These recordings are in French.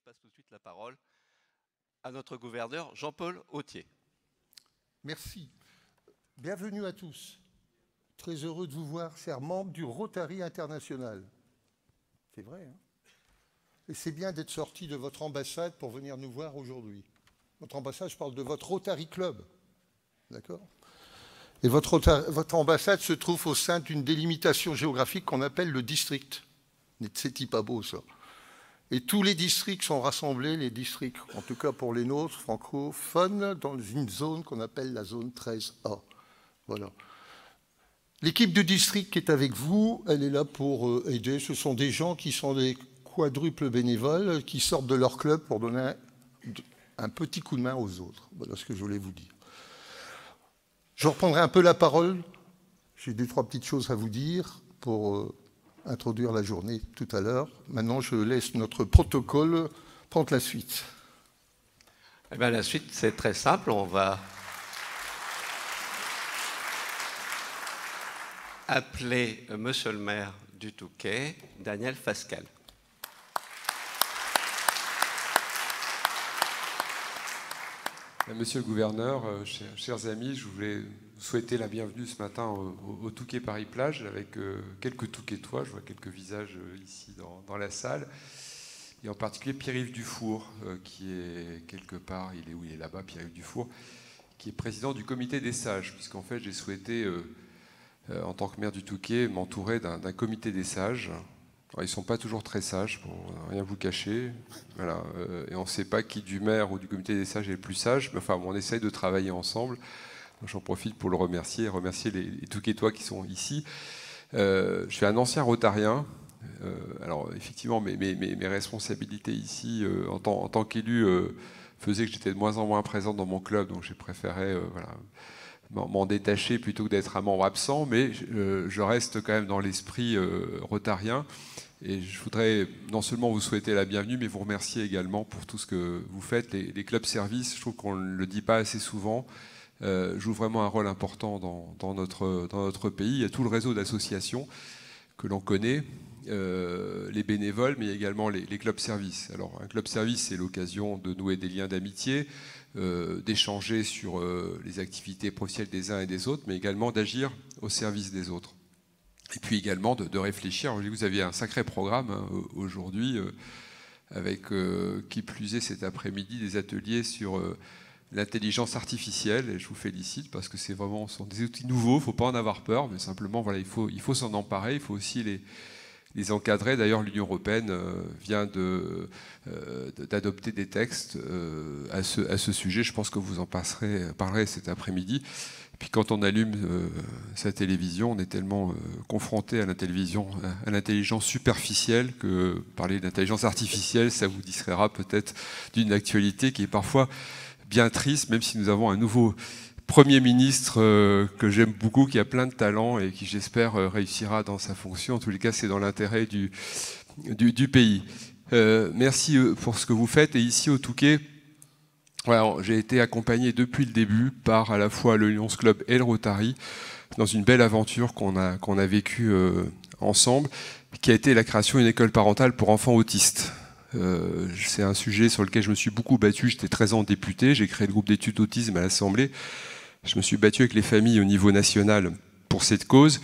passe tout de suite la parole à notre gouverneur Jean-Paul Authier. Merci. Bienvenue à tous. Très heureux de vous voir, chers membres du Rotary International. C'est vrai, hein? Et c'est bien d'être sorti de votre ambassade pour venir nous voir aujourd'hui. Votre ambassade, je parle de votre Rotary Club. D'accord? Et votre ambassade se trouve au sein d'une délimitation géographique qu'on appelle le district. C'est pas beau, ça. Et tous les districts sont rassemblés, les districts, en tout cas pour les nôtres, francophones, dans une zone qu'on appelle la zone 13A. Voilà. L'équipe du district qui est avec vous, elle est là pour aider. Ce sont des gens qui sont des quadruples bénévoles, qui sortent de leur club pour donner un petit coup de main aux autres. Voilà ce que je voulais vous dire. Je reprendrai un peu la parole. J'ai 2-3 petites choses à vous dire pour introduire la journée tout à l'heure. Maintenant, je laisse notre protocole prendre la suite. Eh bien, la suite, c'est très simple. On va appeler Monsieur le maire du Touquet, Daniel Fasquelle. Monsieur le gouverneur, chers amis, je voulais vous souhaiter la bienvenue ce matin au Touquet Paris-Plage avec quelques Touquetois. Je vois quelques visages ici dans la salle. Et en particulier Pierre-Yves Dufour, qui est quelque part, il est là-bas, Pierre-Yves Dufour, qui est président du comité des sages, puisqu'en fait j'ai souhaité, en tant que maire du Touquet, m'entourer d'un comité des sages. Alors, ils ne sont pas toujours très sages, pour rien vous cacher. Voilà. Et on ne sait pas qui du maire ou du comité des sages est le plus sage, mais enfin, on essaye de travailler ensemble. J'en profite pour le remercier et remercier les Touquetois qui sont ici. Je suis un ancien rotarien. Alors, effectivement, mes responsabilités ici, en tant qu'élu, faisaient que j'étais de moins en moins présent dans mon club, donc j'ai préféré m'en détacher plutôt que d'être un membre absent, mais je reste quand même dans l'esprit rotarien. Et je voudrais non seulement vous souhaiter la bienvenue, mais vous remercier également pour tout ce que vous faites. Les clubs services, je trouve qu'on ne le dit pas assez souvent, jouent vraiment un rôle important dans notre pays. Il y a tout le réseau d'associations que l'on connaît, les bénévoles, mais également les clubs services. Alors, un club service, c'est l'occasion de nouer des liens d'amitié, d'échanger sur les activités professionnelles des uns et des autres, mais également d'agir au service des autres. Et puis également de réfléchir. Vous aviez un sacré programme aujourd'hui, avec, qui plus est cet après-midi, des ateliers sur l'intelligence artificielle. Et je vous félicite parce que ce sont des outils nouveaux, il ne faut pas en avoir peur, mais simplement voilà, il faut s'en emparer, il faut aussi les encadrer. D'ailleurs, l'Union européenne vient d'adopter des textes à ce sujet. Je pense que vous en parlerez cet après-midi. Puis quand on allume sa télévision, on est tellement confronté à l'intelligence superficielle que parler d'intelligence artificielle, ça vous distraira peut-être d'une actualité qui est parfois bien triste, même si nous avons un nouveau Premier ministre que j'aime beaucoup, qui a plein de talent et qui, j'espère, réussira dans sa fonction. En tous les cas, c'est dans l'intérêt du pays. Merci pour ce que vous faites. Et ici, au Touquet, voilà, j'ai été accompagné depuis le début par à la fois le Lions Club et le Rotary dans une belle aventure qu'on a vécue ensemble, qui a été la création d'une école parentale pour enfants autistes. C'est un sujet sur lequel je me suis beaucoup battu. J'étais 13 ans député, j'ai créé le groupe d'études autisme à l'Assemblée. Je me suis battu avec les familles au niveau national pour cette cause,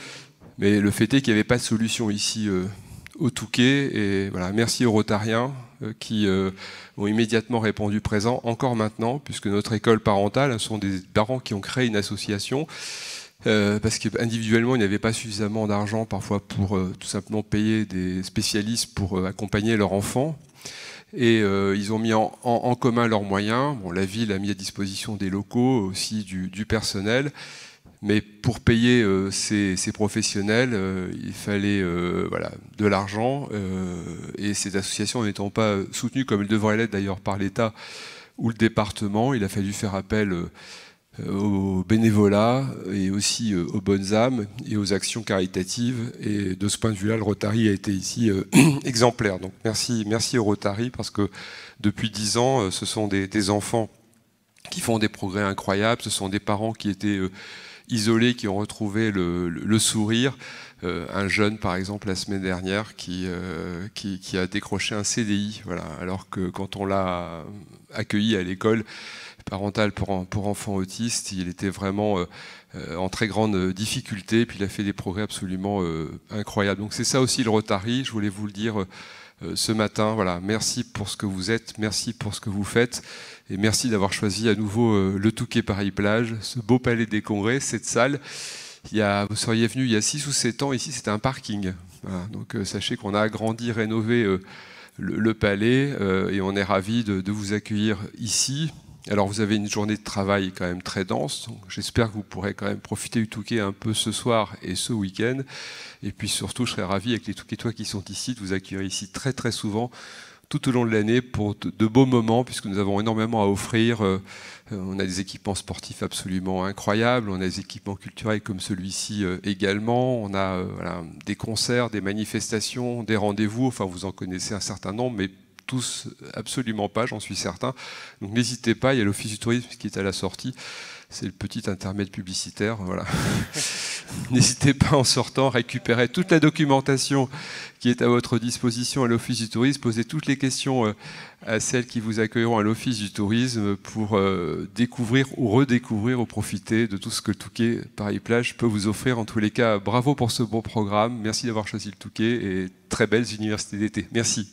mais le fait est qu'il n'y avait pas de solution ici au Touquet. Et voilà, merci aux Rotariens qui ont immédiatement répondu présent, encore maintenant, puisque notre école parentale, ce sont des parents qui ont créé une association, parce qu'individuellement, ils n'avaient pas suffisamment d'argent parfois pour tout simplement payer des spécialistes pour accompagner leurs enfants. Et ils ont mis en commun leurs moyens. Bon, la ville a mis à disposition des locaux, aussi du personnel. Mais pour payer ces professionnels, il fallait de l'argent. Et ces associations n'étant pas soutenues comme elles devraient l'être d'ailleurs par l'État ou le département, il a fallu faire appel au bénévolat et aussi aux bonnes âmes et aux actions caritatives. Et de ce point de vue-là, le Rotary a été ici exemplaire. Donc merci au Rotary, parce que depuis 10 ans, ce sont des enfants qui font des progrès incroyables. Ce sont des parents qui étaient isolés qui ont retrouvé le sourire. Un jeune, par exemple, la semaine dernière, qui a décroché un CDI, voilà, alors que quand on l'a accueilli à l'école parentale pour enfants autistes, il était vraiment en très grande difficulté, puis il a fait des progrès absolument incroyables. Donc c'est ça aussi le Rotary, je voulais vous le dire ce matin. Voilà, merci pour ce que vous êtes, merci pour ce que vous faites, et merci d'avoir choisi à nouveau le Touquet Paris-Plage, ce beau palais des congrès, cette salle. Vous seriez venu il y a 6 ou 7 ans, ici c'était un parking. Voilà, donc sachez qu'on a agrandi, rénové le palais, et on est ravis de vous accueillir ici. Alors vous avez une journée de travail quand même très dense, donc j'espère que vous pourrez quand même profiter du Touquet un peu ce soir et ce week-end. Et puis surtout, je serais ravi avec les Touquetois qui sont ici, de vous accueillir ici très très souvent, tout au long de l'année, pour de beaux moments, puisque nous avons énormément à offrir. On a des équipements sportifs absolument incroyables, on a des équipements culturels comme celui-ci également, on a des concerts, des manifestations, des rendez-vous, enfin vous en connaissez un certain nombre, mais tous absolument pas, j'en suis certain. Donc n'hésitez pas, il y a l'Office du tourisme qui est à la sortie, c'est le petit intermède publicitaire, voilà. N'hésitez pas en sortant, récupérer toute la documentation qui est à votre disposition à l'Office du tourisme, posez toutes les questions à celles qui vous accueilleront à l'Office du tourisme pour découvrir ou redécouvrir ou profiter de tout ce que le Touquet Paris-Plage peut vous offrir. En tous les cas, bravo pour ce beau programme, merci d'avoir choisi le Touquet et très belles universités d'été. Merci.